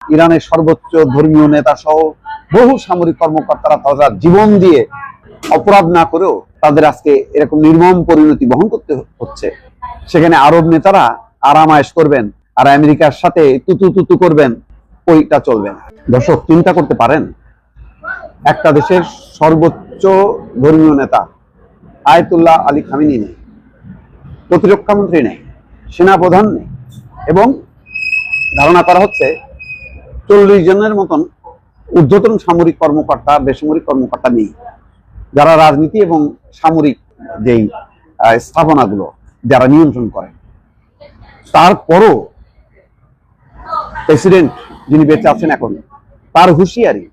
ইরানের সর্বোচ্চ ধর্মীয় নেতা সহ বহু সামরিক কর্মকর্তারা তারা জীবন দিয়ে অপরাধ না করেও তাদের আজকে এরকম নির্মম পরিণতি বহন করতে হচ্ছে। সেখানে আরব নেতারা আরামায়েশ করবেন আর আমেরিকার সাথে তুতু তুতু করবেন, ওইটা চলবে না। দর্শক, চিন্তা করতে পারেন, একটা দেশের সর্বোচ্চ ধর্মীয় নেতা আয়াতুল্লাহ আলী খামেনি নেই, প্রতিরক্ষা মন্ত্রী নেই, সেনাপ্রধান নেই, এবং ধারণা করা হচ্ছে 40 জনের মতন ঊর্ধ্বতন সামরিক কর্মকর্তা, বেসামরিক কর্মকর্তা নেই, যারা রাজনীতি এবং সামরিক যেই স্থাপনাগুলো যারা নিয়ন্ত্রণ করেন। তারপরও প্রেসিডেন্ট যিনি বেঁচে আছেন এখন, তার হুঁশিয়ারি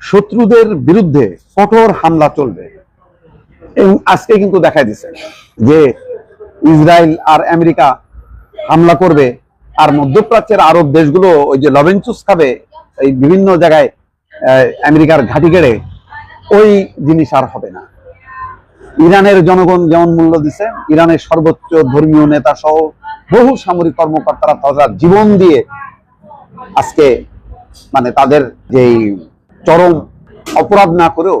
শত্রুদের বিরুদ্ধে কঠোর হামলা চলবে। এবং আজকে কিন্তু দেখা দিচ্ছে যে ইসরায়েল আর আমেরিকা হামলা করবে, আর মধ্যপ্রাচ্যের আরব দেশগুলো ওই যে লবেঞ্চুস খাবে এই বিভিন্ন জায়গায় আমেরিকার ঘাঁটি গেড়ে, ওই জিনিস আর হবে না। ইরানের জনগণ যেমন মূল্য দিচ্ছে, ইরানের সর্বোচ্চ ধর্মীয় নেতা সহ বহু সামরিক কর্মকর্তারা তারা জীবন দিয়ে আজকে তাদের যেই চরম অপরাধ না করেও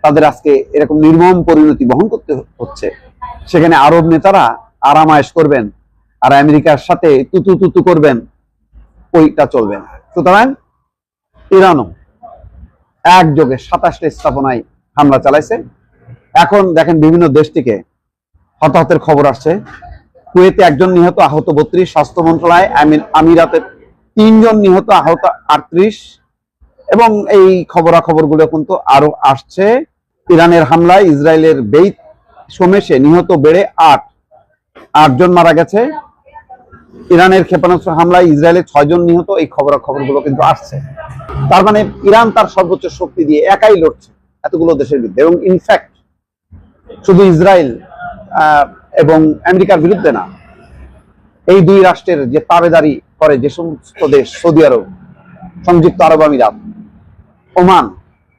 তাদের আজকে এরকম নির্মম পরিণতি বহন করতে হচ্ছে। সেখানে আরব নেতারা আরামায়েশ করবেন আর আমেরিকার সাথে তুতু তুতু করবেন, ওইটা চলবে না। সুতরাং ইরানও একযোগে 27টা স্থাপনায় হামলা চালাইছে। এখন দেখেন বিভিন্ন দেশ থেকে হতাহতের খবর আসছে। কুয়েতে 1 জন নিহত, আহত 32, স্বাস্থ্য মন্ত্রণালয়। আমিরাতে 3 জন নিহত, আহত 38, এবং এই খবরাখবরগুলো কিন্তু আরো আসছে। ইরানের হামলায় ইসরায়েলের বেইত সোমেশে নিহত বেড়ে 8 জন মারা গেছে। ইরানের ক্ষেপণাস্ত্র হামলায় ইসরায়েলে 6 জন নিহত, এই খবরাখবরগুলো কিন্তু আসছে। তার মানে ইরান তার সর্বোচ্চ শক্তি দিয়ে একাই লড়ছে এতগুলো দেশের বিরুদ্ধে। এবং ইনফ্যাক্ট শুধু ইসরায়েল এবং আমেরিকার বিরুদ্ধে না, এই দুই রাষ্ট্রের যে তাবেদারি করে যে সমস্ত দেশ, সৌদি আরব, সংযুক্ত আরব আমিরাত, ওমান,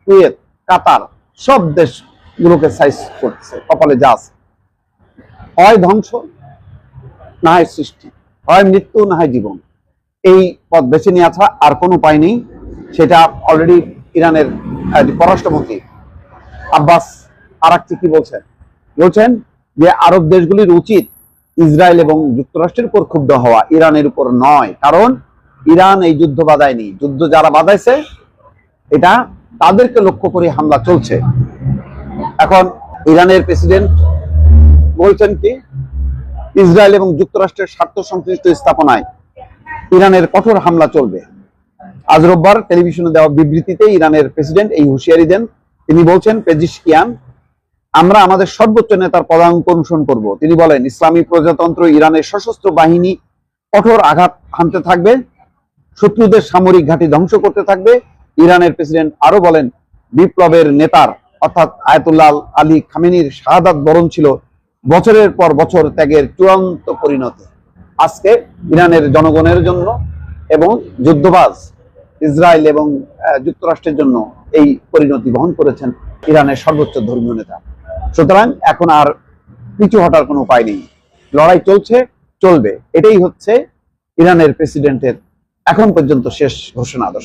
কুয়েত, কাতার, সব দেশগুলোকে সাইজ করছে। কপালে যা আছে, হয় ধ্বংস না হয় সৃষ্টি, হয় মৃত্যু না হয় জীবন, এই পথ বেছে নেওয়া ছাড়া আর কোনো উপায় নেই। সেটা অলরেডি ইরানের পররাষ্ট্রমন্ত্রী আব্বাস আরাকচি কি বলছেন যে আরব দেশগুলির উচিত ইসরায়েল এবং যুক্তরাষ্ট্রের উপর ক্ষুব্ধ হওয়া, ইরানের উপর নয়। কারণ ইরান এই যুদ্ধ বাধায়নি, যুদ্ধ যারা বাধাইছে এটা তাদেরকে লক্ষ্য করে হামলা চলছে। এখন ইরানের প্রেসিডেন্ট বলছেন কি, ইসরায়েল এবং যুক্তরাষ্ট্রের স্বার্থ সংশ্লিষ্ট স্থাপনায় ইরানের কঠোর হামলা চলবে। আজ রোববার টেলিভিশনে দেওয়া বিবৃতিতে ইরানের প্রেসিডেন্ট এই হুঁশিয়ারি দেন। তিনি বলছেন, পেজিশকিয়ান, আমরা আমাদের সর্বোচ্চ নেতার পদাঙ্ক অনুসরণ করব। তিনি বলেন, ইসলামী প্রজাতন্ত্র ইরানের সশস্ত্র বাহিনী কঠোর আঘাত হানতে থাকবে, শত্রুদের সামরিক ঘাঁটি ধ্বংস করতে থাকবে। ইরানের প্রেসিডেন্ট আরো বলেন, বিপ্লবের নেতার অর্থাৎ আয়াতুল্লাহ আলী খামেনির শাহাদাত বরণ ছিল বছরের পর বছর ত্যাগের চূড়ান্ত পরিণতি। আজকে ইরানের জনগণের জন্য এবং যুদ্ধবাজ ইসরায়েল এবং যুক্তরাষ্ট্রের জন্য এই পরিণতি বহন করেছেন ইরানের সর্বোচ্চ ধর্মীয় নেতা। সুতরাং এখন আর পিছু হটার কোনো উপায় নেই, লড়াই চলছে, চলবে। এটাই হচ্ছে ইরানের প্রেসিডেন্টের এখন পর্যন্ত শেষ ঘোষণা।